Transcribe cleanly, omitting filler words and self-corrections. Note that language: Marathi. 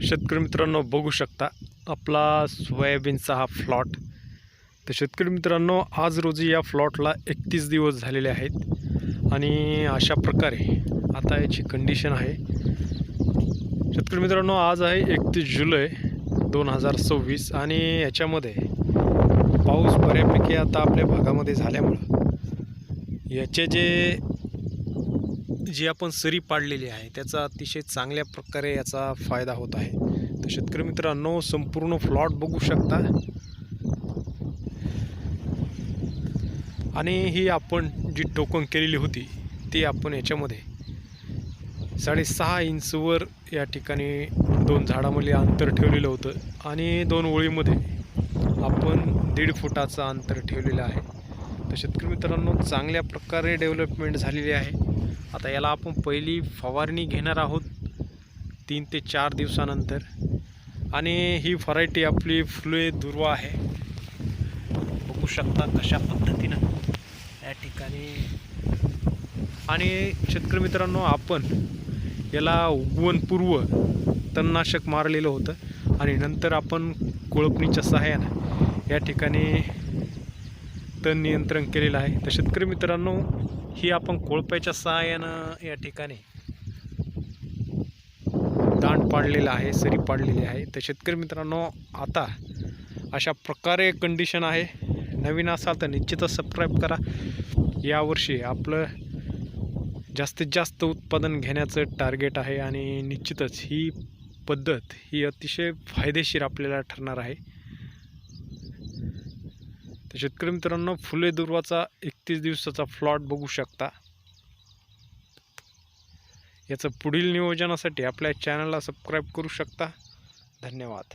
शेतकरी मित्रांनो बघू शकता आपला सोयाबीनचा हा प्लॉट। तर शेतकरी मित्रांनो आज रोजी या प्लॉटला 31 दिवस झालेले आहेत आणि अशा प्रकारे आता याची कंडिशन आहे। शेतकरी मित्रांनो आज आहे 31 जुलै 2026 आणि याच्यामध्ये पाऊस बऱ्यापैकी आता आपल्या भागामध्ये झाल्यामुळे याचे जी आपण सरी पाडलेली आहे त्याचा अतिशय चांगल्या प्रकारे याचा फायदा होत आहे। तर शेतकरी मित्रांनो संपूर्ण प्लॉट बघू शकता आणि ही आपण जी टोकन केलेली होती ती आपण याच्यामध्ये 6.5 इंचवर या ठिकाणी 2 झाडामध्ये अंतर ठेवलेलं होतं आणि 2 ओळीमध्ये आपण 1.5 फुटाचं अंतर ठेवलेलं आहे। तर शेतकरी मित्रांनो चांगल्या प्रकारे डेव्हलपमेंट झालेली आहे। आता याला आपण पहिली फवारणी घेणार आहोत 3 ते 4 दिवसानंतर आणि ही व्हरायटी आपली फुले दुर्वा आहे। बघू शकता कशा पद्धतीनं या ठिकाणी। आणि शेतकरी मित्रांनो आपण याला उगवणपूर्व तणनाशक मारलेलं होतं आणि नंतर आपण कोळपणीच्या सहाय्यानं या ठिकाणी तण नियंत्रण केलेलं आहे। तर शेतकरी मित्रांनो ही आपण कोळप्याच्या सहाय्यानं या ठिकाणी दांड पाडलेला आहे, सरी पाडलेली आहे। तर शेतकरी मित्रांनो आता अशा प्रकारे कंडिशन आहे। नवीन असाल तर निश्चितच सबस्क्राईब करा। यावर्षी आपलं जास्तीत जास्त उत्पादन घेण्याचं टार्गेट आहे आणि निश्चितच ही पद्धत ही अतिशय फायदेशीर आपल्याला ठरणार आहे। तर शेतकरी मित्रांनो फुले दुर्वाचा 31 दिवसाचा प्लॉट बघू शकता। याचं पुढील नियोजनासाठी आपल्या चॅनलला सबस्क्राईब करू शकता। धन्यवाद।